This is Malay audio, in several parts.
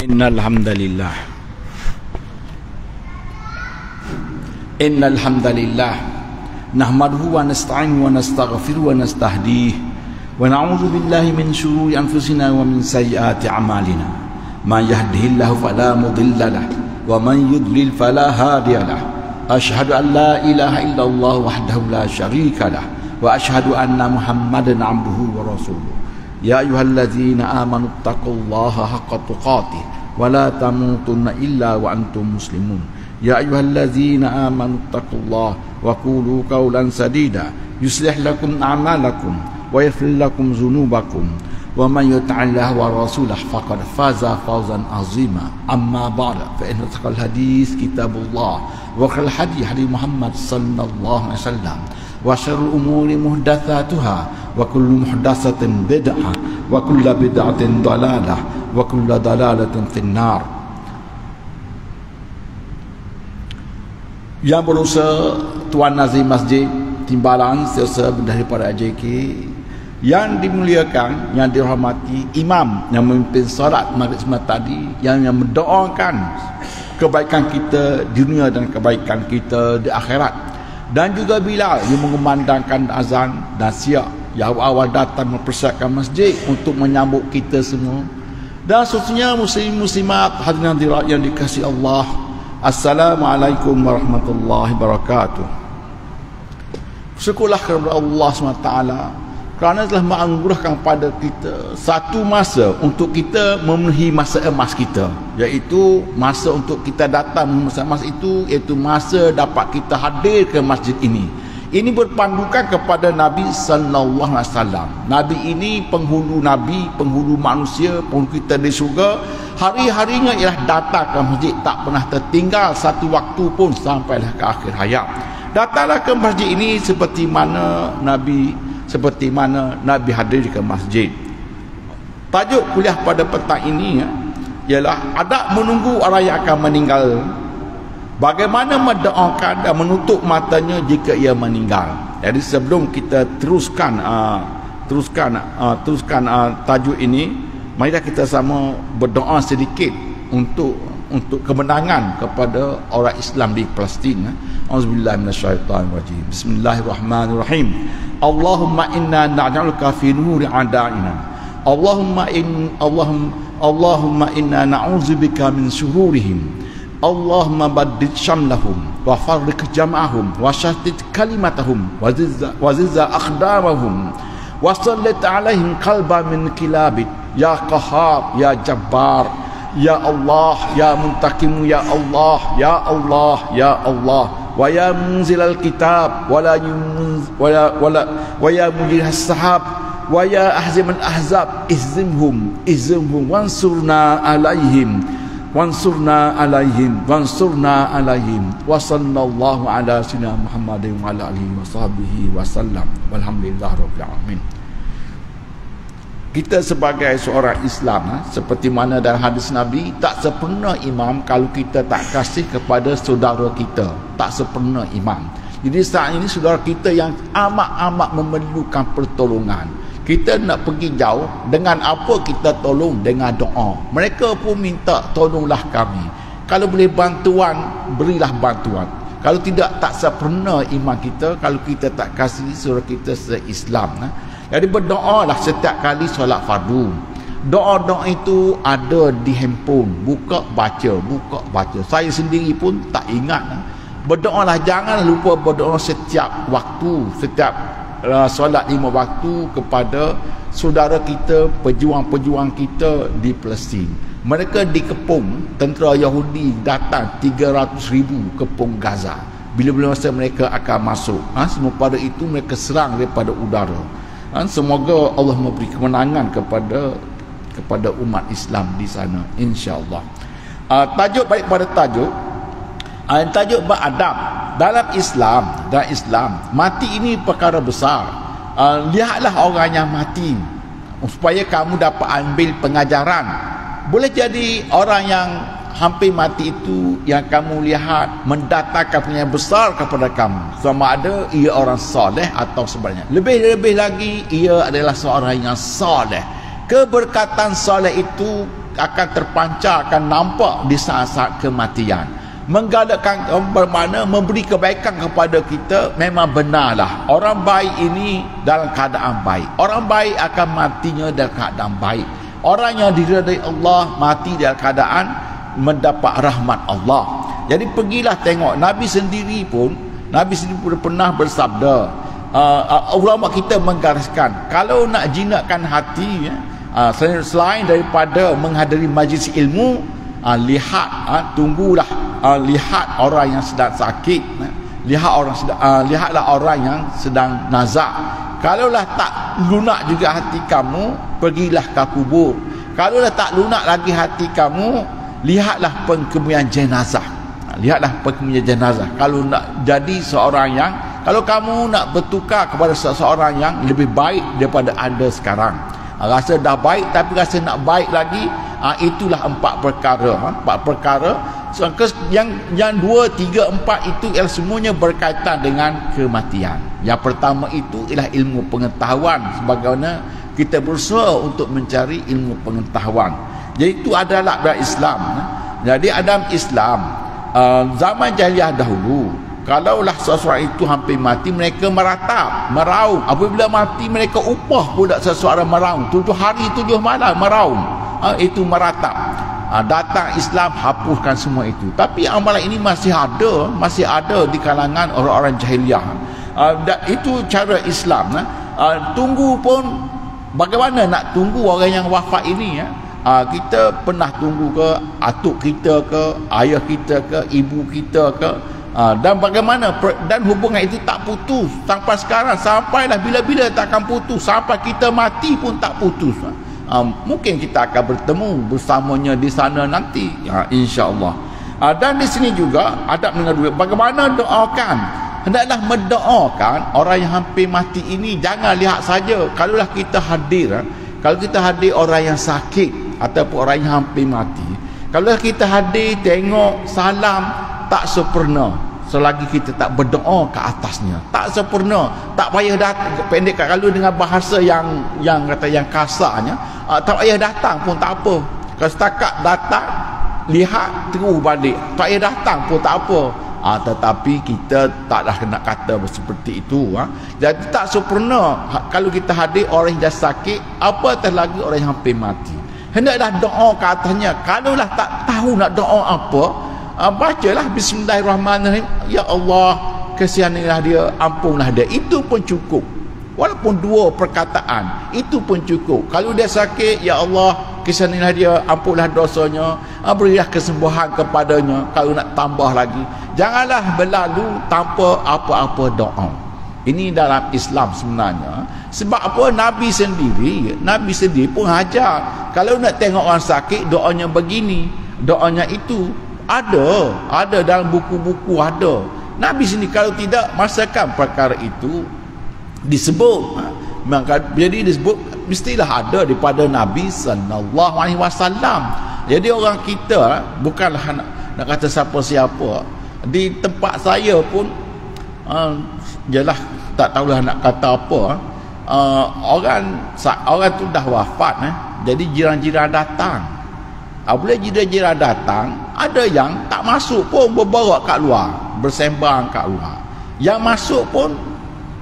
Innal hamdalillah nahmaduhu wa nasta'inuhu wa nastaghfiruhu wa nastahdihi wa na'udzu billahi min shururi anfusina wa min sayyiati a'malina. Man yahdihillahu fala mudilla lahu wa man yudlil fala hadiya lahu. Asyhadu an la ilaha illallah wahdahu la syarika lahu wa asyhadu anna Muhammadan 'abduhu wa rasuluh. Ya ayyuhalladzina amanu taqullaha haqqa tuqatih wa la tamutunna illa wa antum muslimun. Ya ayyuhalladzina amanu taqullaha wa qulu qawlan sadida yuslih lakum a'malakum wa yaghfir lakum dhunubakum wa man yuti'illaha wa rasulahu faqad faza fawzan 'azima. Amma ba'du, fa inna asdaqal hadits kitabullah wa khairal hadi hadi Muhammad sallallahu alaihi wasallam wa syarrul umuri muhdatsatuha wa kullu muhdatsatin bid'ah wa kullu bid'atin dalalah wa kullu dalalatin finnar. Yang berusaha Tuan Nazim Masjid Timbalan serta daripada AJK yang dimuliakan, yang dirahmati imam yang memimpin solat maghrib semalam tadi, yang mendoakan kebaikan kita di dunia dan kebaikan kita di akhirat, dan juga Bilal yang mengumandangkan azan dan siap yang awal datang mempersiapkan masjid untuk menyambut kita semua, dan seterusnya muslim-muslimat hadirin hadirat yang dikasihi Allah. Assalamualaikum warahmatullahi wabarakatuh. Syukurlah kepada Allah SWT kerana telah menganugerahkan pada kita satu masa untuk kita memenuhi masa emas kita, iaitu masa untuk kita datang masa emas itu, iaitu masa dapat kita hadir ke masjid ini. Ini berpandukan kepada Nabi sallallahu alaihi wasallam. Nabi ini penghulu nabi, penghulu manusia, penghulu kita di syurga. Hari-harinya ialah datang ke masjid, tak pernah tertinggal satu waktu pun sampailah ke akhir hayat. Datanglah ke masjid ini seperti mana Nabi hadir ke masjid. Tajuk kuliah pada petang ini ialah adab menunggu orang yang akan meninggal. Bagaimana mendoakan dan menutup matanya jika ia meninggal. Jadi sebelum kita teruskan tajuk ini, marilah kita sama berdoa sedikit untuk kemenangan kepada orang Islam di Palestin. Auzubillahi minasyaitonirrajim. Bismillahirrahmanirrahim. Allahumma inna naj'aluka fi nuri a'da'ina. Allahumma inna na'udzubika min syururihim. Allahumma baddid syamlahum wa farriq jam'ahum wa shattit kalimatahum wa zilzal aqdamahum wa sallit alaihim qalban min kilabit. Ya Qahhar, Ya Jabbar, Ya Allah, Ya Muntakim, Ya Allah, Ya Allah, Ya Allah, wa ya munzilal kitab wa ya mujirhas sahab wa ya ahziman ahzab ihzimhum wansurna alaihim wa sallallahu ala sayyidina Muhammadin wa ala alihi wa sahbihi wa sallam walhamdulillahi rabbil alamin. Kita sebagai seorang Islam, seperti mana dalam hadis Nabi, tak sempurna imam kalau kita tak kasih kepada saudara kita. Tak sempurna imam. Jadi saat ini saudara kita yang amat-amat memerlukan pertolongan. Kita nak pergi jauh, dengan apa kita tolong? Dengan doa. Mereka pun minta tolonglah kami. Kalau boleh bantuan, berilah bantuan. Kalau tidak, tak sempurna iman kita kalau kita tak kasih saudara kita se-Islam. Jadi berdoalah setiap kali solat fardu. Doa-doa itu ada di handphone. Buka baca. Saya sendiri pun tak ingat. Berdoalah, jangan lupa berdoa setiap waktu, setiap solat 5 waktu kepada saudara kita, pejuang-pejuang kita di Palestin. Mereka dikepung, tentera Yahudi datang 300,000 kepung Gaza. Bila-bila masa mereka akan masuk, semua pada itu mereka serang daripada udara. Semoga Allah memberi kemenangan kepada umat Islam di sana, insya-Allah. Tajuk baik pada tajuk beradab dalam Islam. Mati ini perkara besar. Lihatlah orang yang mati supaya kamu dapat ambil pengajaran. Boleh jadi orang yang hampir mati itu yang kamu lihat mendatangkan punya besar kepada kamu, sama ada ia orang soleh atau sebenarnya lebih-lebih lagi ia adalah seorang yang soleh. keberkatan soleh itu akan terpancar, akan nampak di saat-saat kematian. Menggalakkan bermakna memberi kebaikan kepada kita. Memang benarlah orang baik ini dalam keadaan baik. Orang baik akan matinya dalam keadaan baik. Orang yang diridai Allah mati dalam keadaan mendapat rahmat Allah. Jadi pergilah tengok, Nabi sendiri pun pernah bersabda, ulama kita menggariskan, kalau nak jinakkan hati, selain daripada menghadiri majlis ilmu, tunggulah, lihat orang yang sedang sakit, lihatlah orang yang sedang nazak. Kalaulah tak lunak juga hati kamu, pergilah ke kubur. Kalaulah tak lunak lagi hati kamu, lihatlah pengkemudian jenazah. Kalau nak jadi seorang yang, kalau kamu nak bertukar kepada seseorang yang lebih baik daripada anda sekarang, rasa dah baik tapi rasa nak baik lagi, itulah empat perkara. So, yang 2, 3, 4 itu ialah semuanya berkaitan dengan kematian. Yang pertama itu ialah ilmu pengetahuan, sebagaimana kita berusaha untuk mencari ilmu pengetahuan. Jadi itu adalah dalam Islam. Jadi dalam Islam, zaman jahiliah dahulu, kalaulah seseorang itu hampir mati, mereka meraung. Apabila mati, mereka upah pula seseorang meraung 7 hari 7 malam meraung. Itu meratap. Datang Islam hapuskan semua itu. Tapi amalan ini masih ada di kalangan orang-orang jahiliah. Itu cara Islam. Tunggu pun, bagaimana nak tunggu orang yang wafat ini? Kita pernah tunggu ke atuk kita ke, ayah kita ke, ibu kita ke, dan bagaimana, dan hubungan itu tak putus sampai sekarang, sampailah bila-bila takkan putus, sampai kita mati pun tak putus. Mungkin kita akan bertemu bersamanya di sana nanti, insya-Allah. Dan di sini juga adab dengan duit. Bagaimana doakan? Hendaklah mendoakan orang yang hampir mati ini. Jangan lihat saja. Kalaulah kita hadir, kalau kita hadir orang yang sakit ataupun orang yang hampir mati, kalau kita hadir tengok salam, tak sempurna selagi kita tak berdoa ke atasnya. Tak sempurna. Tak payah datang, pendek kalau dengan bahasa yang kata yang kasarnya, tak payah datang pun tak apa. Kalau setakat datang, lihat terus balik, tak payah datang pun tak apa. Tetapi kita taklah kena kata seperti itu. Jadi tak sempurna kalau kita hadir orang yang dah sakit, apatah lagi orang yang hampir mati. Hendaklah doa ke atasnya. Kalaulah tak tahu nak doa apa, bacalah bismillahirrahmanirrahim, ya Allah kasihanilah dia, ampunlah dia. Itu pun cukup. Walaupun 2 perkataan, itu pun cukup. Kalau dia sakit, ya Allah kasihanilah dia, ampunlah dosanya, berilah kesembuhan kepadanya. Kalau nak tambah lagi, janganlah berlalu tanpa apa-apa doa. Ini dalam Islam sebenarnya. Sebab apa? Nabi sendiri pun ajar, kalau nak tengok orang sakit, doanya begini, doanya itu. Ada dalam buku-buku ada. Nabi sini kalau tidak, masakan perkara itu disebut. Jadi disebut mestilah ada daripada Nabi sallallahu alaihi wasallam. Jadi orang kita bukanlah nak kata siapa-siapa. Di tempat saya pun jelah tak tahulah nak kata apa. Orang tu dah wafat, jadi jiran-jiran datang. Apabila jiran-jiran datang, ada yang tak masuk pun berbarak kat luar, bersembang kat luar. Yang masuk pun,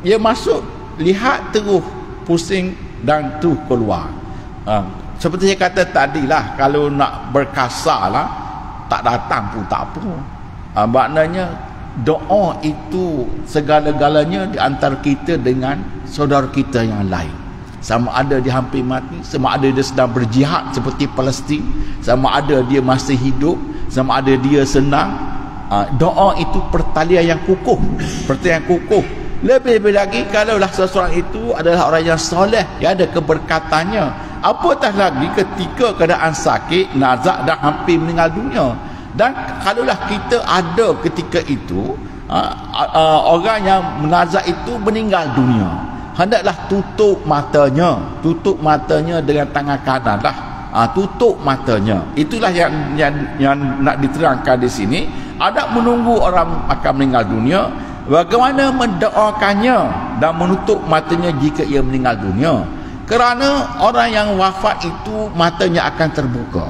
dia masuk, lihat terus pusing dan terus keluar. Seperti saya kata tadilah, kalau nak berkasar lah, tak datang pun tak apa. Maknanya doa itu segala-galanya di antara kita dengan saudara kita yang lain. Sama ada dia hampir mati, sama ada dia sedang berjihad seperti Palestin, sama ada dia masih hidup, sama ada dia senang. Doa itu pertalian yang kukuh, pertalian kukuh. Lebih-lebih lagi kalaulah seseorang itu adalah orang yang soleh, yang ada keberkatannya, apatah lagi ketika keadaan sakit, nazak dan hampir meninggal dunia. Dan kalaulah kita ada ketika itu, orang yang menazak itu meninggal dunia, hendaklah tutup matanya dengan tangan kanan lah. Tutup matanya. Itulah yang nak diterangkan di sini. Ada menunggu orang akan meninggal dunia, bagaimana mendoakannya dan menutup matanya jika ia meninggal dunia. Kerana orang yang wafat itu matanya akan terbuka.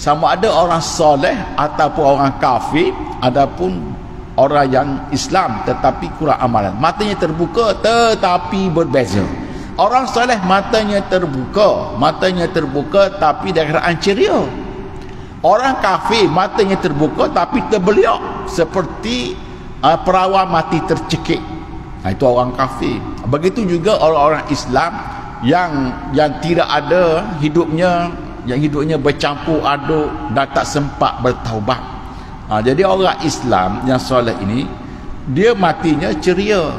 Sama ada orang soleh ataupun orang kafir, adapun orang yang Islam tetapi kurang amalan, matanya terbuka tetapi berbeza. Orang soleh matanya terbuka tapi dalam keadaan ceria. Orang kafir matanya terbuka tapi terbeliak seperti perawan mati tercekik. Itu orang kafir. Begitu juga orang-orang Islam yang tidak ada hidupnya, yang hidupnya bercampur aduk dan tak sempat bertaubat. Jadi orang Islam yang soleh ini, dia matinya ceria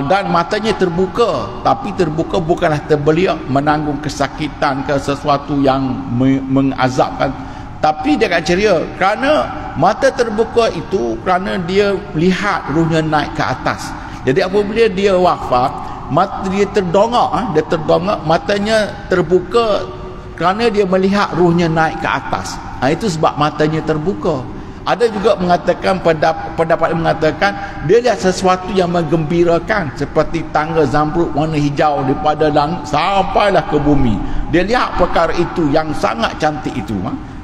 dan matanya terbuka, tapi terbuka bukanlah terbeliak menanggung kesakitan ke sesuatu yang mengazabkan, tapi dia akan ceria kerana mata terbuka itu kerana dia lihat ruhnya naik ke atas. Jadi apabila dia wafat, mata dia terdongak, matanya terbuka kerana dia melihat ruhnya naik ke atas. Itu sebab matanya terbuka. Ada juga mengatakan, pendapat mengatakan dia lihat sesuatu yang menggembirakan seperti tangga zamrud warna hijau daripada langit sampailah ke bumi. Dia lihat perkara itu yang sangat cantik itu.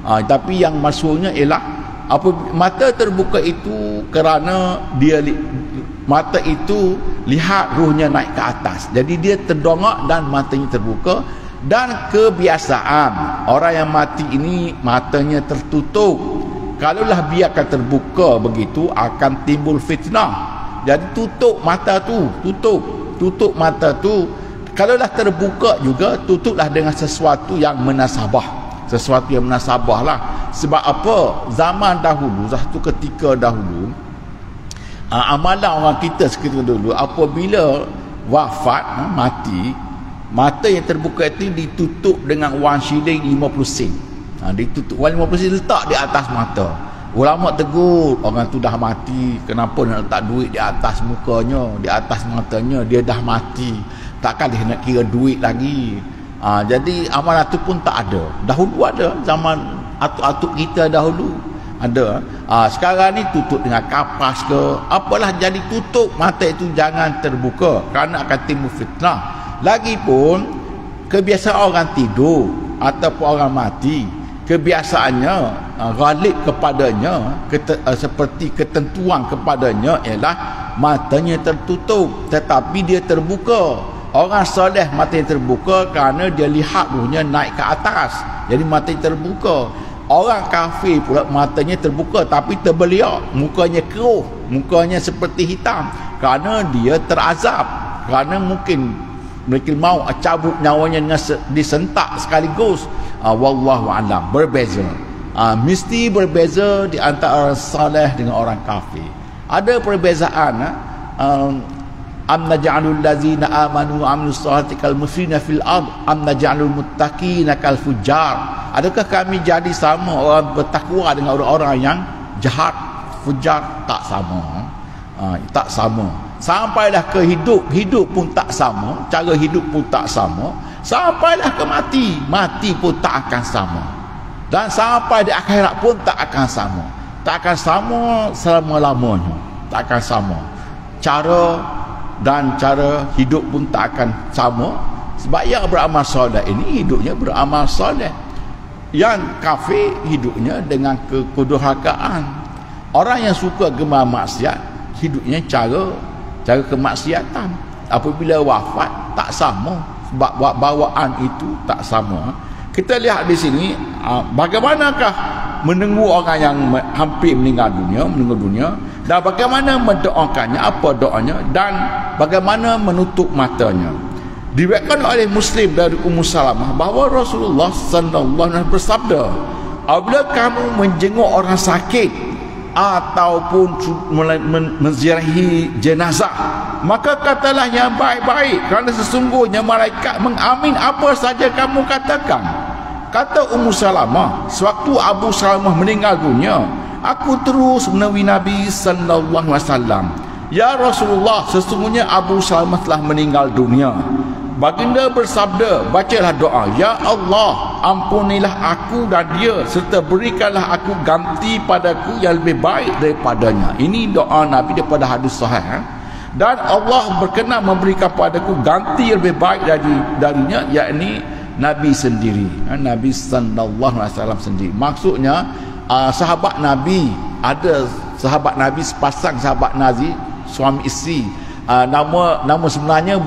Tapi yang maksudnya ialah mata terbuka itu kerana mata itu lihat ruhnya naik ke atas. Jadi dia terdongak dan matanya terbuka. Dan kebiasaan orang yang mati ini matanya tertutup. Kalaulah biarkan terbuka begitu akan timbul fitnah. Jadi tutup mata tu, tutup mata tu. Kalaulah terbuka juga, tutuplah dengan sesuatu yang munasabah. Sesuatu yang munasabah lah. Sebab apa? Zaman dahulu, satu ketika dahulu, amalan orang kita seketika dulu, apabila wafat, mati, mata yang terbuka itu ditutup dengan wang shilling 50 sen. Ditutup wang 50 sen, letak di atas mata. Ulama tegur, orang tu dah mati, kenapa nak letak duit di atas mukanya, di atas matanya? Dia dah mati, takkan dia nak kira duit lagi. Jadi amalan tu pun tak ada. Dahulu ada, zaman atuk-atuk kita dahulu ada. Sekarang ni tutup dengan kapas ke apalah, jadi tutup mata itu, jangan terbuka kerana akan timbul fitnah. Lagipun kebiasaan orang tidur ataupun orang mati, kebiasaannya ghalib kepadanya, seperti ketentuan kepadanya ialah matanya tertutup tetapi dia terbuka. Orang soleh matanya terbuka kerana dia lihat ruhnya naik ke atas, jadi matanya terbuka. Orang kafir pula matanya terbuka tapi terbeliak, mukanya keruh, mukanya seperti hitam kerana dia terazab, kerana mungkin mereka mau cabut nyawanya dengan disentak sekaligus. Wallahu a'lam, berbeza. Mesti berbeza di antara orang saleh dengan orang kafir. Ada perbezaan. Am naj'alul ladzina amanu wa 'amilus shalihati kal mufsidina fil ard am naj'alul muttaqina kal fujjar. Adakah kami jadi sama orang bertakwa dengan orang-orang yang jahat, fujar? Tak sama. Tak sama. Sampailah ke hidup pun tak sama, cara hidup pun tak sama. Sampailah ke mati pun tak akan sama. Dan sampai di akhirat pun tak akan sama. Tak akan sama selama-lamanya. Tak akan sama. Cara hidup pun tak akan sama. Sebab yang beramal soleh ini hidupnya beramal soleh. Yang kafir hidupnya dengan kedurhakaan. Orang yang suka gemar maksiat hidupnya cara kemaksiatan. Apabila wafat tak sama, sebab bawaan itu tak sama. Kita lihat di sini bagaimanakah menunggu orang yang hampir meninggal dunia, dan bagaimana mendoakannya, apa doanya, dan bagaimana menutup matanya. Diriwayatkan oleh Muslim dari Ummu Salamah bahawa Rasulullah sallallahu alaihi wasallam bersabda, apabila kamu menjenguk orang sakit ataupun menziarahi jenazah, maka katalah yang baik-baik, kerana sesungguhnya malaikat mengamin apa saja kamu katakan. Kata Ummu Salamah, sewaktu Abu Salamah meninggal dunia, aku terus menemui Nabi sallallahu alaihi wasallam. Ya Rasulullah, sesungguhnya Abu Salamah telah meninggal dunia. Baginda bersabda, bacalah doa, ya Allah, ampunilah aku dan dia, serta berikanlah aku ganti padaku yang lebih baik daripadanya. Ini doa Nabi daripada hadis sahih. dan Allah berkenan memberikan padaku ganti lebih baik darinya, yakni Nabi sendiri, Nabi sallallahu alaihi wasallam sendiri. Maksudnya sahabat Nabi, ada sahabat Nabi sepasang sahabat Nabi, suami isteri. Nama sebenarnya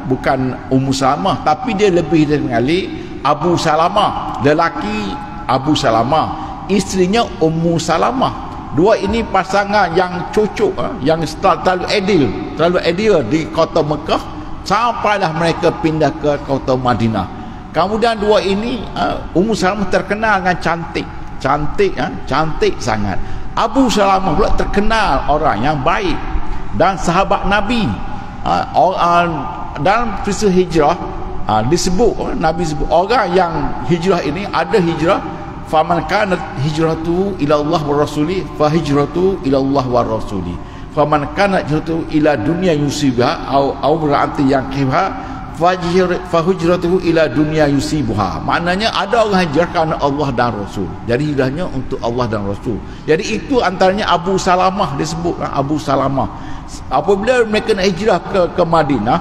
bukan Ummu Salamah, tapi dia lebih sekali Abu Salamah, lelaki Abu Salamah, isterinya Ummu Salamah. Dua ini pasangan yang cocok, yang terlalu adil di kota Mekah, sampailah mereka pindah ke kota Madinah. Kemudian dua ini, Ummu Salamah terkenal dengan cantik sangat. Abu Salamah pula terkenal orang yang baik dan sahabat Nabi. Dalam peristiwa hijrah disebut, Nabi sebut orang yang hijrah ini ada hijrah, faman kanat hijratu ila Allah wa rasuli fa hijratu ila Allah wa rasuli, faman kanat hijratu ila dunya yusibuha au ra'ati yang kiha fa hijratuhu ila dunya yusibuha. Maknanya ada orang hijrah kerana Allah dan Rasul, jadi hijrahnya untuk Allah dan Rasul. Jadi itu antaranya Abu Salamah disebut, Abu Salamah. Apabila mereka nak hijrah ke Madinah,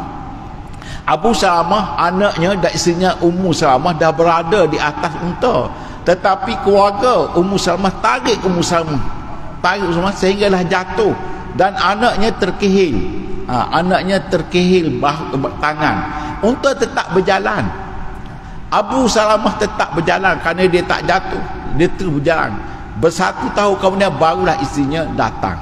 Abu Salamah, anaknya dan isterinya Ummu Salamah dah berada di atas unta, tetapi keluarga Ummu Salamah tarik Ummu Salamah sehinggalah jatuh dan anaknya terkehil. Anaknya terkehil tangan. Unta tetap berjalan, Abu Salamah tetap berjalan kerana dia tak jatuh, dia terus berjalan. Bersatu tahun kemudian barulah isterinya datang.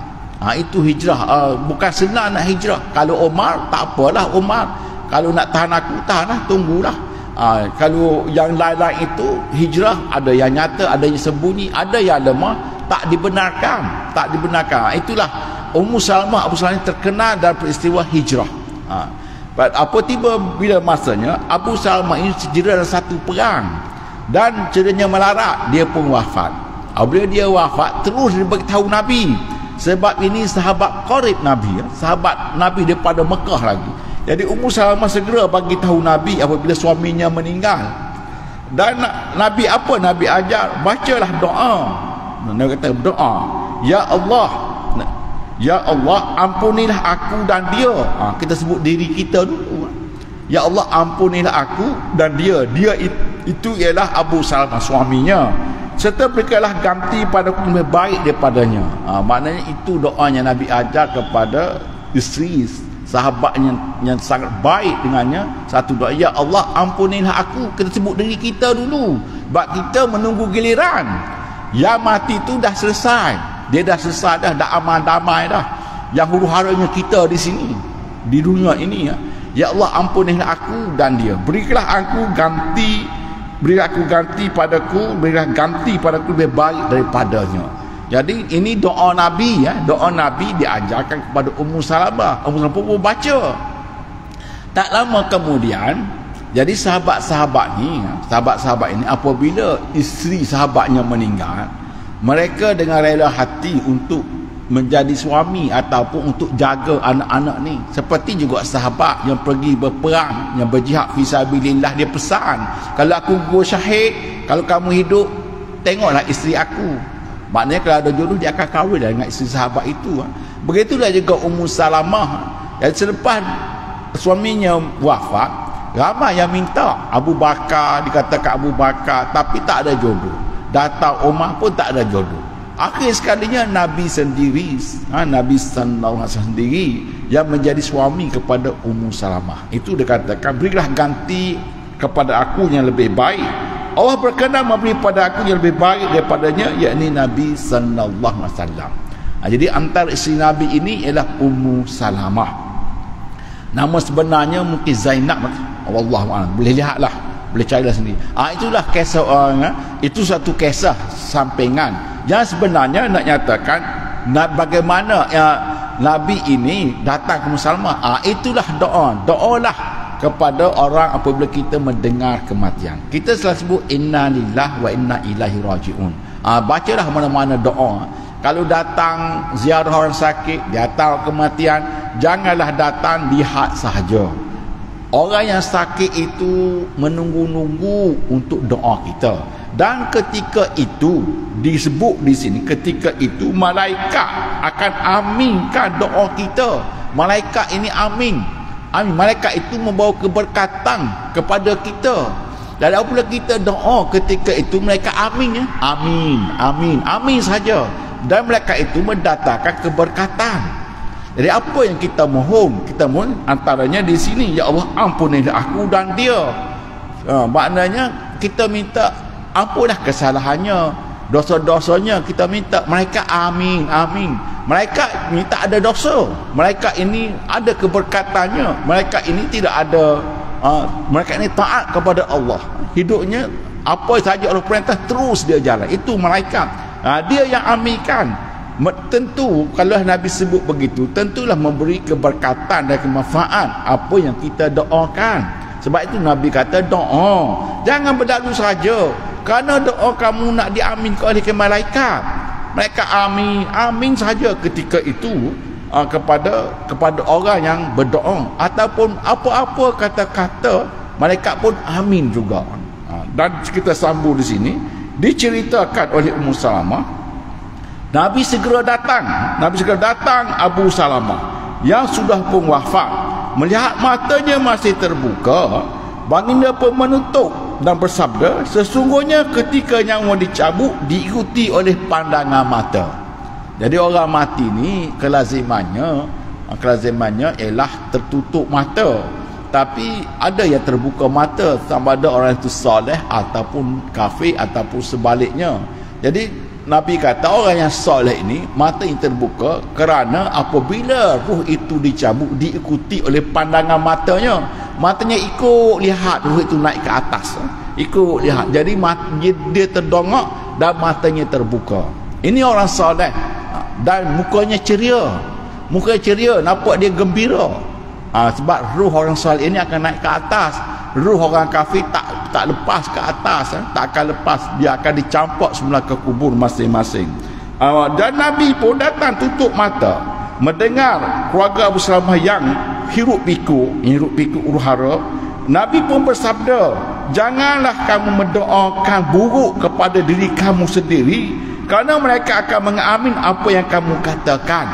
Itu hijrah. Bukan senang nak hijrah. Kalau Umar, tak apalah Umar, kalau nak tahan aku, tahanlah, tunggulah. Kalau yang lain-lain itu hijrah, ada yang nyata, ada yang sembunyi, ada yang lemah, tak dibenarkan. Itulah Ummu Salamah, Abu Salamah terkenal dalam peristiwa hijrah. Bila masanya Abu Salamah ini cedera dalam satu perang dan cederanya melarat, dia pun wafat. Bila dia wafat, terus dia beritahu Nabi. Sebab ini sahabat qarib Nabi, sahabat Nabi daripada Mekah lagi. Jadi Ummu Salamah segera bagi tahu Nabi apabila suaminya meninggal. Dan Nabi apa Nabi ajar? Bacalah doa. Nabi kata doa, Ya Allah, ampunilah aku dan dia. Kita sebut diri kita dulu. Ya Allah, ampunilah aku dan dia. Dia itu ialah Abu Salamah, suaminya. Serta berikanlah ganti padaku lebih baik daripadanya. Maknanya itu doanya Nabi ajar kepada isteri sahabatnya yang sangat baik dengannya. Satu doa, ya Allah, ampunilah aku. Kita sebut diri kita dulu, sebab kita menunggu giliran. Yang mati itu dah selesai, dia dah selesai dah aman damai dah. Yang huru-haranya kita di sini, di dunia ini, ya Allah, ampunilah aku dan dia. Berilah aku ganti padaku, berilah ganti padaku lebih baik daripadanya. Jadi ini doa Nabi, doa Nabi diajarkan kepada Ummu Salamah. Ummu Salamah pun baca. Tak lama kemudian, jadi sahabat-sahabat ini apabila isteri sahabatnya meninggal, mereka dengan rela hati untuk menjadi suami ataupun untuk jaga anak-anak ni. Seperti juga sahabat yang pergi berperang, yang berjihad fisabilillah, dia pesan, kalau aku gugur syahid, kalau kamu hidup, tengoklah isteri aku. Maknanya kalau ada jodoh, dia akan kahwin dengan isteri sahabat itu. Begitulah juga Ummu Salamah. Dan selepas suaminya wafat, ramai yang minta. Abu Bakar, dikatakan Abu Bakar, tapi tak ada jodoh. Datang Umar pun tak ada jodoh. Akhir sekalinya Nabi sendiri, Nabi sallallahu alaihi wasallam sendiri yang menjadi suami kepada Ummu Salamah. Itu dikatakan, berilah ganti kepada aku yang lebih baik. Allah berkenan memberi pada aku yang lebih baik daripadanya, yakni Nabi sallallahu alaihi wasallam. Jadi antara isteri Nabi ini ialah Ummu Salamah. Nama sebenarnya mungkin Zainab, wallahu a'lam. Boleh lihatlah, boleh carilah sendiri. Itulah kisah itu satu kisah sampingan yang sebenarnya nak nyatakan bagaimana Nabi ini datang ke Ummu Salamah. Itulah doalah kepada orang apabila kita mendengar kematian. Kita selalu sebut inna lillahi wa inna ilaihi raji'un. Bacalah mana-mana doa. Kalau datang ziarah orang sakit, datang kematian, janganlah datang lihat sahaja. Orang yang sakit itu menunggu-nunggu untuk doa kita. Dan ketika itu disebut di sini, ketika itu malaikat akan aminkan doa kita. malaikat ini amin. Amin. Malaikat itu membawa keberkatan kepada kita. Dan apabila kita doa ketika itu, malaikat amin ya. Amin, amin, amin saja. Dan malaikat itu mendatangkan keberkatan. Jadi apa yang kita mohon? Kita mohon antaranya di sini, ya Allah ampunilah aku dan dia. Maknanya kita minta ampunlah kesalahannya, dosa-dosanya. Kita minta malaikat amin, amin. Malaikat ni tak ada dosa. Malaikat ini ada keberkatannya. Malaikat ini tidak ada malaikat ini taat kepada Allah. Hidupnya apa saja Allah perintah terus dia jalan. Itu malaikat. Dia yang aminkan. Tentu kalau Nabi sebut begitu, tentulah memberi keberkatan dan kemanfaat apa yang kita doakan. Sebab itu Nabi kata doa jangan berlalu saja. Kerana doa kamu nak diaminkan oleh malaikat. Mereka amin, amin saja ketika itu kepada orang yang berdoa, ataupun apa-apa kata-kata malaikat pun amin juga. Dan kita sambung di sini diceritakan oleh Ummu Salamah, Nabi segera datang Abu Salamah yang sudah pun wafat. Melihat matanya masih terbuka, baginda pun menutup dan bersabda, sesungguhnya ketika nyawa dicabut diikuti oleh pandangan mata. Jadi orang mati ni kelazimannya ialah tertutup mata. Tapi ada yang terbuka mata, sama ada orang itu soleh ataupun kafir ataupun sebaliknya. Jadi Nabi kata orang yang soleh ini mata yang terbuka kerana apabila ruh itu dicabut diikuti oleh pandangan matanya. Matanya ikut lihat ruh itu naik ke atas, ikut lihat. Jadi dia terdongak dan matanya terbuka. Ini orang soleh dan mukanya ceria, nampak dia gembira. Sebab ruh orang soleh ini akan naik ke atas. Ruh orang kafir tak lepas ke atas, tak akan lepas, dia akan dicampak semula ke kubur masing-masing. Dan Nabi pun datang tutup mata mendengar keluarga Abu Salamah yang hirup pikuk huru-hara. Nabi pun bersabda, janganlah kamu mendoakan buruk kepada diri kamu sendiri, kerana mereka akan mengamin apa yang kamu katakan.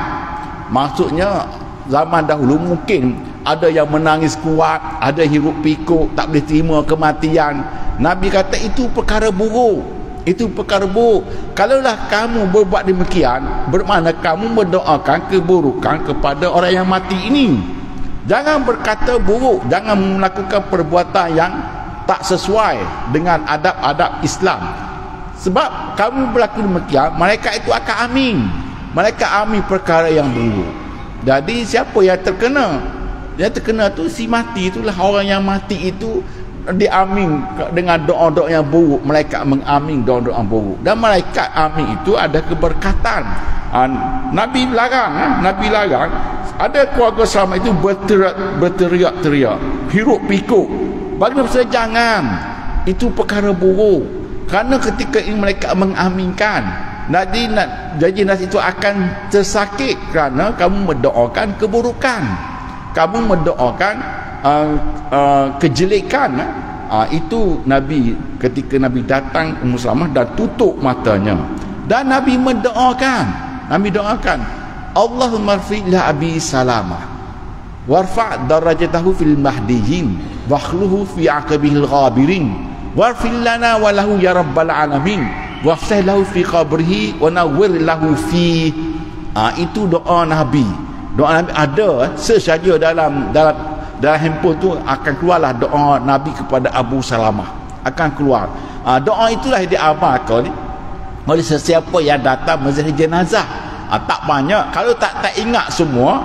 Maksudnya zaman dahulu mungkin ada yang menangis kuat, ada hirup pikuk, tak boleh terima kematian. Nabi kata itu perkara buruk. Itu perkara buruk. Kalaulah kamu berbuat demikian, bermakna kamu mendoakan keburukan kepada orang yang mati ini. Jangan berkata buruk, jangan melakukan perbuatan yang tak sesuai dengan adab-adab Islam. Sebab kamu berlaku demikian, malaikat itu akan amin. Malaikat amin perkara yang buruk. Jadi siapa yang terkena? Yang terkena tu si mati, itulah orang yang mati itu diamin dengan doa-doa yang buruk. Malaikat mengamin doa-doa buruk. Dan malaikat amin itu ada keberkatan. Nabi larang ada keluarga Salamah itu berteriak-teriak, hirup pikuk. Bagi saya jangan, itu perkara buruk. Kerana ketika ini malaikat mengaminkan, jadi nasi itu akan tersakit kerana kamu mendoakan keburukan, kamu mendoakan kejelekan. Itu Nabi, ketika Nabi datang Ummu Salamah dan tutup matanya, dan Nabi mendoakan, Allahumma rfi'la Abi Salamah warfa' darajatahu fil mahdiyin wakhluhu fi aqabihil ghabirin warfil lana wa lahu ya rabbal alamin wafsah lahu fi qabrihi wa nawwir lahu fi. Itu doa Nabi. Doa Nabi ada sesaja dalam handphone tu akan keluarlah doa Nabi kepada Abu Salamah, akan keluar. Doa itulah diamalkan oleh sesiapa yang datang mazhar jenazah. Tak banyak, kalau tak ingat semua,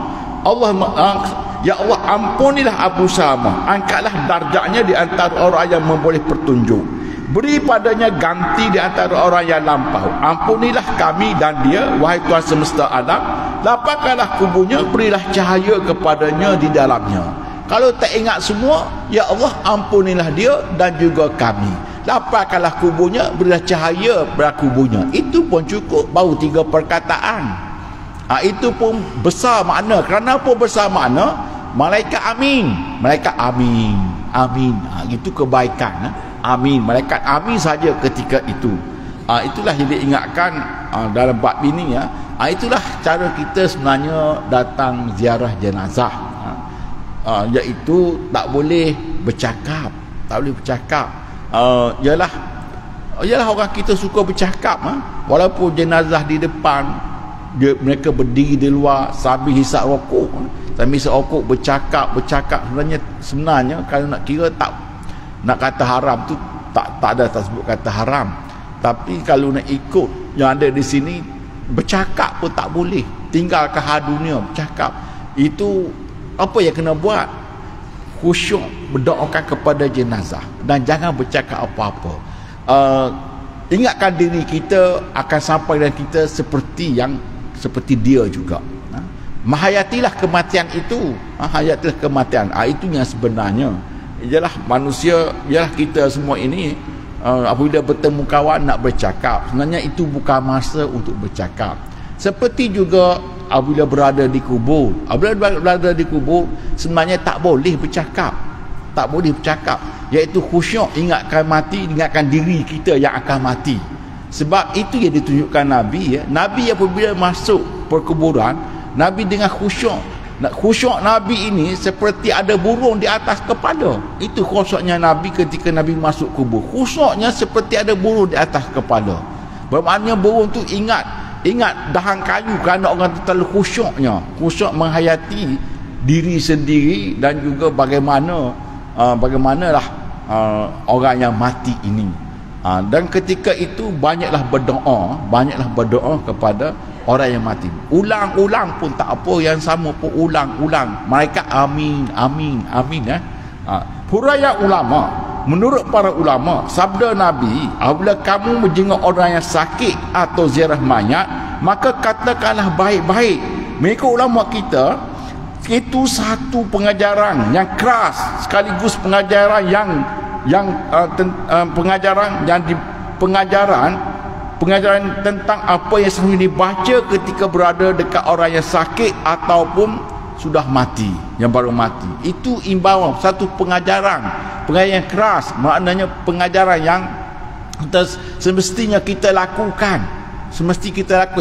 ya Allah ampunilah Abu Salamah, angkatlah darjatnya di antara orang yang memboleh petunjuk, beri padanya ganti di antara orang yang lampau, ampunilah kami dan dia wahai Tuhan semesta alam, lapangkanlah kuburnya, berilah cahaya kepadanya di dalamnya. Kalau tak ingat semua, ya Allah ampunilah dia dan juga kami, lapangkanlah kuburnya, berilah cahaya pada kuburnya. Itu pun cukup, baru 3 perkataan. Itu pun besar makna. Kerana apa besar makna? Malaikat amin, amin. Itu kebaikan. Amin, malaikat amin saja ketika itu. Itulah yang diingatkan dalam bab ini ya. Itulah cara kita sebenarnya datang ziarah jenazah, iaitu tak boleh bercakap, ialah orang kita suka bercakap, walaupun jenazah di depan, mereka berdiri di luar sambil hisap rokok, bercakap sebenarnya kalau nak kira tak nak kata haram tu tak ada, tak sebut kata haram, tapi kalau nak ikut yang ada di sini, bercakap pun tak boleh, tinggalkan dunia bercakap. Itu apa yang kena buat? Khusyuk berdoakan kepada jenazah dan jangan bercakap apa-apa. Ingatkan diri kita akan sampai dan kita seperti dia juga. Menghayatilah kematian itu, hayatilah kematian. Itu yang sebenarnya. Ialah manusia, ialah kita semua ini, apabila bertemu kawan nak bercakap, sebenarnya itu bukan masa untuk bercakap. Seperti juga apabila berada di kubur, sebenarnya tak boleh bercakap, iaitu khusyuk, ingatkan mati, ingatkan diri kita yang akan mati. Sebab itu yang ditunjukkan Nabi ya. Nabi apabila masuk perkuburan, Nabi dengan khusyuk. Khusyuk Nabi ini seperti ada burung di atas kepala. Itu khusyuknya Nabi ketika Nabi masuk kubur. Khusyuknya seperti ada burung di atas kepala. Bermakna burung tu ingat dahan kayu, kerana orang tu terlalu khusyuknya. Khusyuk menghayati diri sendiri dan juga bagaimanakah orang yang mati ini. Dan ketika itu banyaklah berdoa kepada orang yang mati. Ulang-ulang pun tak apa, yang sama pun ulang-ulang. Mereka amin ya. Huraian ulama, menurut para ulama, sabda Nabi, apabila kamu menjenguk orang yang sakit atau ziarah mayat, maka katakanlah baik-baik. Mereka ulama kita, itu satu pengajaran yang keras, sekaligus pengajaran pengajaran tentang apa yang seharusnya dibaca ketika berada dekat orang yang sakit ataupun sudah mati, yang baru mati. Itu imbauan, satu pengajaran yang keras, maknanya pengajaran yang semestinya kita lakukan.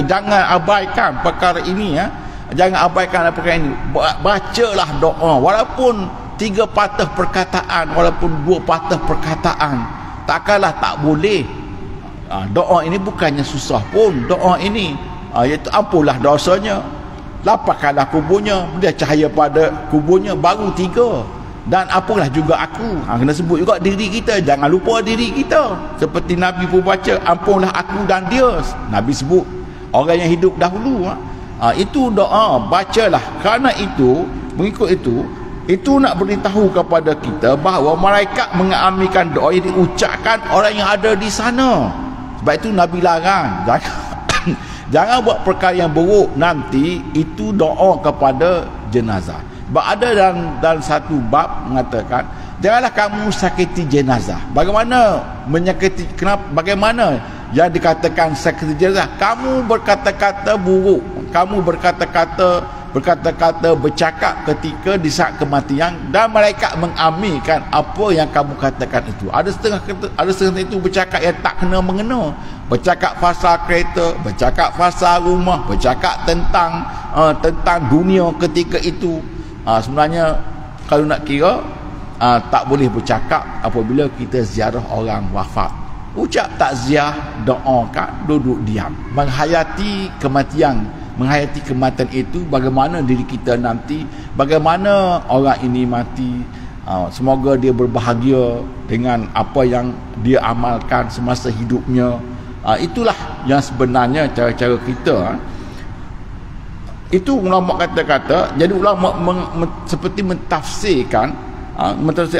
Jangan abaikan perkara ini ya. Jangan abaikan perkara ini. Bacalah doa, walaupun 3 patah perkataan, walaupun 2 patah perkataan, takkanlah tak boleh. Doa ini bukannya susah pun. Doa ini iaitu ampunlah dosanya, lapangkanlah kuburnya, dia cahaya pada kuburnya, baru 3. Dan apalah juga aku. Kena sebut juga diri kita, jangan lupa diri kita. Seperti Nabi pun baca, ampunlah aku dan dia. Nabi sebut orang yang hidup dahulu. Itu doa, bacalah. Kerana itu, mengikut itu nak beritahu kepada kita bahawa malaikat mengaminkan doa yang diucapkan orang yang ada di sana. Sebab itu Nabi larang, jangan buat perkara yang buruk nanti itu doa kepada jenazah. Sebab ada dalam satu bab mengatakan, janganlah kamu sakiti jenazah. Bagaimana menyakiti? Bagaimana yang dikatakan sakiti jenazah? Kamu berkata-kata buruk, kamu berkata-kata bercakap ketika di saat kematian, dan malaikat mengaminkan apa yang kamu katakan itu. Ada setengah itu bercakap yang tak kena mengena, bercakap pasal kereta, bercakap pasal rumah, bercakap tentang dunia ketika itu. Sebenarnya kalau nak kira, tak boleh bercakap apabila kita ziarah orang wafat. Ucap takziah, doakan, duduk diam, menghayati kematian itu, bagaimana diri kita nanti, bagaimana orang ini mati. Semoga dia berbahagia dengan apa yang dia amalkan semasa hidupnya. Itulah yang sebenarnya cara-cara kita. Itu ulama kata-kata. Jadi ulama seperti mentafsirkan,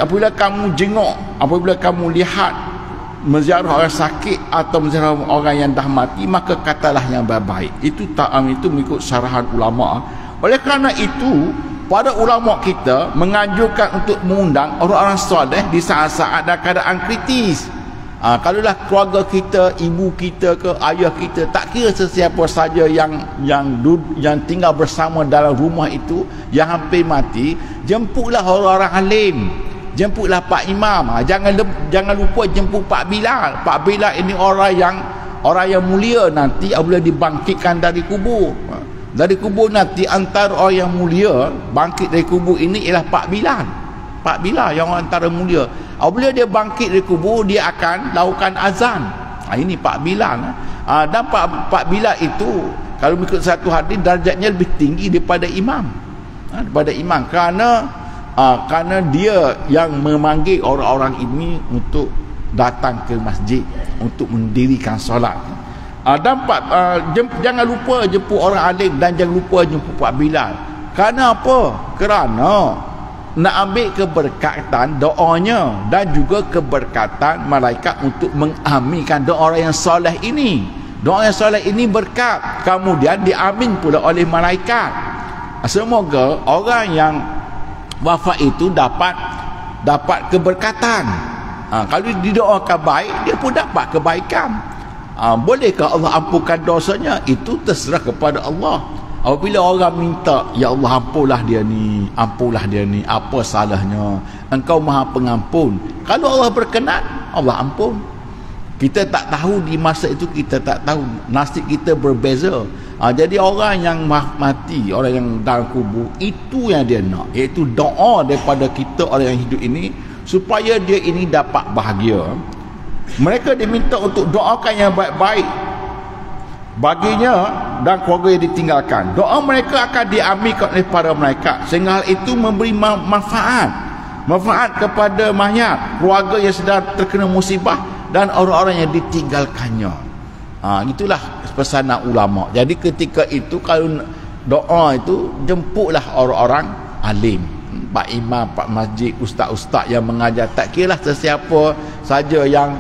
apabila kamu jenguk, apabila kamu lihat menziarah orang sakit atau menziarah orang yang dah mati, maka katalah yang baik-baik. Itu mengikut syarahan ulama. Oleh kerana itu, para ulama kita menganjurkan untuk mengundang orang-orang soleh di saat-saat dan keadaan kritis. Kalaulah keluarga kita, ibu kita ke ayah kita, tak kira sesiapa saja yang tinggal bersama dalam rumah itu yang hampir mati, jemputlah orang-orang alim, jemputlah Pak Imam. Jangan lupa jemput Pak Bilal. Pak Bilal ini orang orang yang mulia nanti apabila dibangkitkan dari kubur, dari kubur nanti antara orang yang mulia bangkit dari kubur ini ialah Pak Bilal yang antara mulia. Apabila dia bangkit dari kubur, dia akan lakukan azan. Ini Pak Bilal. Dan Pak Bilal itu kalau mengikut satu hadis darjatnya lebih tinggi daripada imam. Kerana dia yang memanggil orang-orang ini untuk datang ke masjid untuk mendirikan solat. Jangan lupa jemput orang alim dan jangan lupa jemput Pak Bilal. Kerana apa? Kerana nak ambil keberkatan doanya dan juga keberkatan malaikat untuk mengaminkan doa orang yang soleh ini. Doa yang soleh ini berkat, kemudian diamin pula oleh malaikat. Semoga orang yang wafat itu dapat keberkatan. Kalau didoakan baik, dia pun dapat kebaikan. Bolehkah Allah ampunkan dosanya? Itu terserah kepada Allah. Apabila orang minta, ya Allah ampunlah dia ni, apa salahnya? Engkau Maha Pengampun. Kalau Allah berkenan, Allah ampun. Kita tak tahu di masa itu, kita tak tahu, nasib kita berbeza. Jadi orang yang mati, orang yang dalam kubur, itu yang dia nak, iaitu doa daripada kita orang yang hidup ini supaya dia ini dapat bahagia. Mereka diminta untuk doakan yang baik-baik baginya dan keluarga yang ditinggalkan. Doa mereka akan diambil oleh para malaikat sehingga hal itu memberi manfaat kepada mayat, keluarga yang sedang terkena musibah dan orang-orang yang ditinggalkannya. Itulah pesanan ulama. Jadi ketika itu kalau doa itu, jemputlah orang-orang alim, pak imam, pak masjid, ustaz-ustaz yang mengajar. Tak kiralah sesiapa saja yang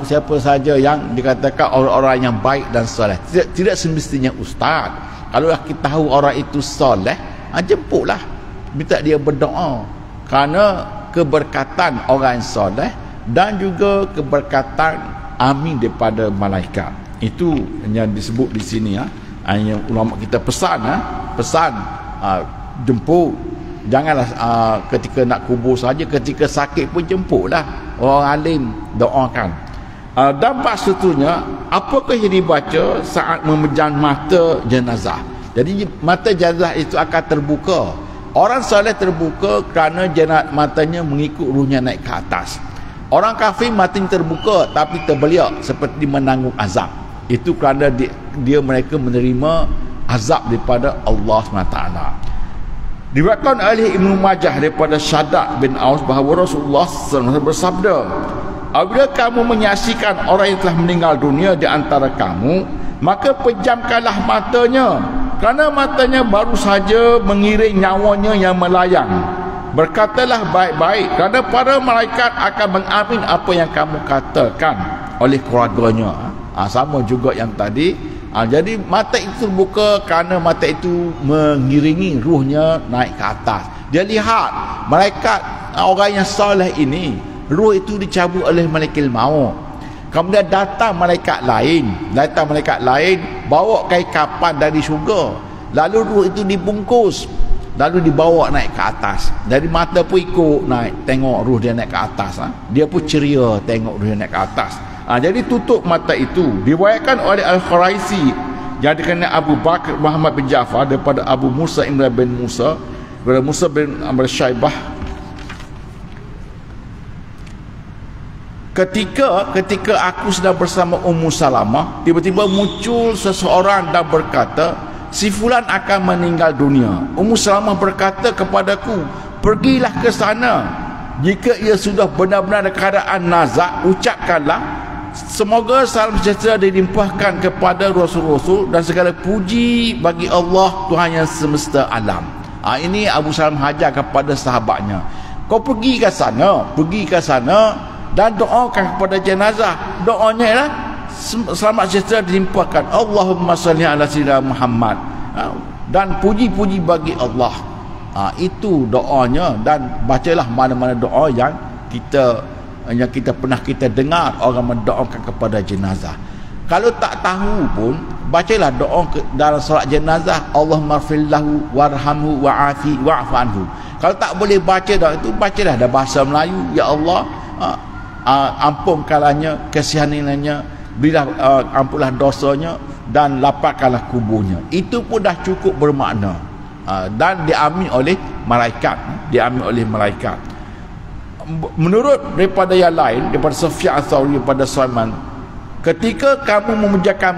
siapa saja yang dikatakan orang-orang yang baik dan soleh. Tidak semestinya ustaz. Kalau kita tahu orang itu soleh, jemputlah, minta dia berdoa, kerana keberkatan orang yang soleh dan juga keberkatan amin daripada malaikat. Itu yang disebut di sini, yang ulama kita pesan, jemput. Janganlah ketika nak kubur saja, ketika sakit pun jemputlah orang alim, doakan. Dan seterusnya, apakah yang dibaca saat memejam mata jenazah? Jadi mata jenazah itu akan terbuka. Orang soleh terbuka kerana matanya mengikut ruhnya naik ke atas. Orang kafir matanya terbuka tapi terbeliak seperti menanggung azab. Itu kerana mereka menerima azab daripada Allah SWT. Diriwayatkan oleh Ibnu Majah daripada Shaddad bin Aus bahawa Rasulullah SAW bersabda, apabila kamu menyaksikan orang yang telah meninggal dunia di antara kamu, maka pejamkanlah matanya, kerana matanya baru saja mengiring nyawanya yang melayang. Berkatalah baik-baik, kerana para malaikat akan mengamin apa yang kamu katakan oleh keluarganya. Sama juga yang tadi. Jadi mata itu terbuka kerana mata itu mengiringi ruhnya naik ke atas. Dia lihat malaikat orang yang soleh ini, ruh itu dicabut oleh malaikat maut. Kemudian datang malaikat lain bawa kain kapan dari syurga, lalu ruh itu dibungkus, lalu dibawa naik ke atas. Jadi mata pun ikut naik, tengok ruh dia naik ke atas. Dia pun ceria tengok ruh dia naik ke atas. Jadi tutup mata itu. Diriwayatkan oleh Al-Kharaisi yang dikenal Abu Bakar Muhammad bin Ja'far daripada Abu Musa Imran bin Musa, daripada Musa bin Amr Syaibah, ketika aku sedang bersama Ummu Salamah, tiba-tiba muncul seseorang dan berkata, si fulan akan meninggal dunia. Ummu Salamah berkata kepadaku, pergilah ke sana. Jika ia sudah benar-benar dalam keadaan nazak, ucapkanlah, semoga salam sejahtera dilimpahkan kepada Rasul-Rasul dan segala puji bagi Allah Tuhan yang semesta alam. Ini Abu Salam hajar kepada sahabatnya, kau pergi ke sana dan doakan kepada jenazah. Doanya ialah selamat sejahtera dilimpahkan, Allahumma salli ala sayyidina Muhammad, dan puji-puji bagi Allah. Itu doanya. Dan bacalah mana-mana doa yang kita pernah dengar orang mendoakan kepada jenazah. Kalau tak tahu pun, bacalah doa dalam solat jenazah, Allahumma firlahu warhamhu wa'afi wa'fu anhu. Kalau tak boleh baca doa itu, bacalah dalam bahasa Melayu, ya Allah, ampunkanlah, kasihanilah, berilah ampunlah dosanya dan lapangkanlah kuburnya. Itu pun dah cukup bermakna. Dan diamini oleh malaikat. Menurut daripada yang lain, daripada Sufyan Ats-Tsauri, daripada Sulaiman, ketika kamu memejamkan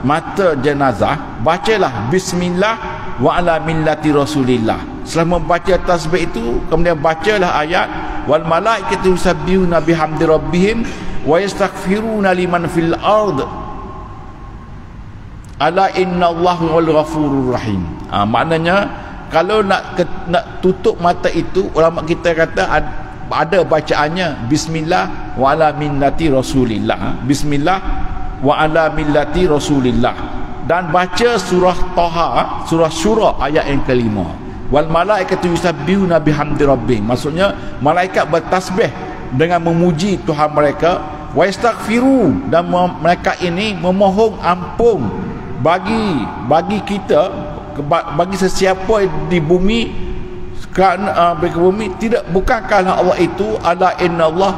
mata jenazah, bacalah bismillah wa ala millati rasulillah. Setelah membaca tasbih itu, kemudian bacalah ayat wal malaikatu yusabbihuna bihamdi rabbihim wa yastaghfiruna liman fil ard ala innallaha wal ghafurur rahim. Maknanya kalau nak tutup mata itu, ulama kita kata ada bacaannya bismillah wa ala millati rasulillah. Bismillah wa ala millati rasulillah. Dan baca surah Taha, surah Syura ayat yang kelima. Wal malaikatu yusabbihuna bihamdi rabbihim. Maksudnya malaikat bertasbih dengan memuji Tuhan mereka. Wa yastaghfiru, dan mereka ini memohon ampun bagi kita, bagi sesiapa di bumi, kerana bumi tidak, bukankah Allah itu ala innallah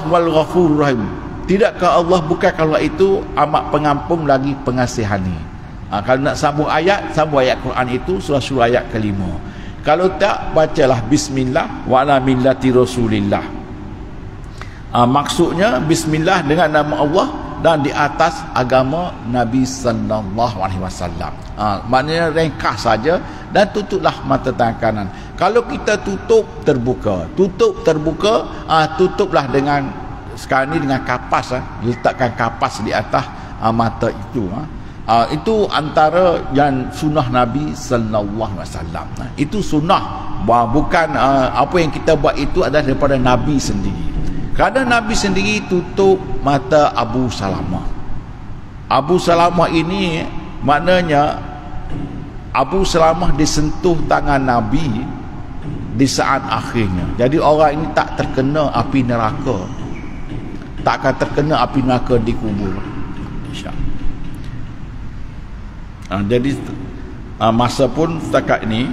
wal ghafurur rahim. Tidakkah Allah, bukankah Allah itu amat pengampun lagi pengasihani. Kalau nak sambung ayat Quran itu surah ayat kelima. Kalau tak, bacalah bismillah wa ala millati rasulillah. Maksudnya bismillah dengan nama Allah dan di atas agama Nabi sallallahu alaihi wasallam. Maknanya ringkas saja, dan tutuplah mata tangan kanan. Kalau kita tutup terbuka, tutuplah dengan sekarang ni dengan kapas, letakkan kapas di atas mata itu. Itu antara yang sunnah Nabi sallallahu alaihi wasallam. Itu sunnah, bukan apa yang kita buat itu adalah daripada Nabi sendiri. Kerana Nabi sendiri tutup mata Abu Salamah. Abu Salamah ini maknanya Abu Salamah disentuh tangan Nabi di saat akhirnya. Jadi orang ini tak terkena api neraka, tak akan terkena api neraka di kubur, insya-Allah. Jadi masa pun setakat ini,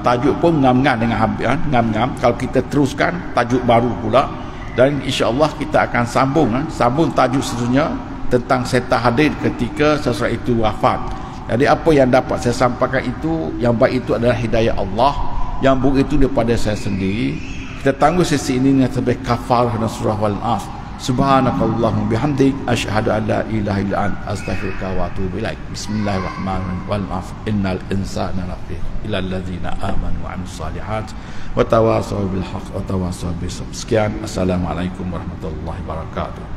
tajuk pun ngam-ngam dengan habis, ngam-ngam. Kalau kita teruskan tajuk baru pula, dan insya-Allah kita akan sambung tajuk seterusnya tentang setan hadir ketika seseorang itu wafat. Jadi apa yang dapat saya sampaikan itu, yang baik itu adalah hidayah Allah, yang buruk itu daripada saya sendiri. Kita tangguh sesi ini dengan sebagai kafarah dan surah wal-'asr. Subhanakallahumma bihamdik asyhadu an la ilaha illa anta astaghfiruka wa atubu ilaik. Bismillahirrahmanirrahim. Wal 'asr innal insana lafi illa alladzina amanu wa 'amilus shalihat wa tawassaw bil haqq wa tawassaw bis sabr. Sekian, assalamualaikum warahmatullahi wabarakatuh.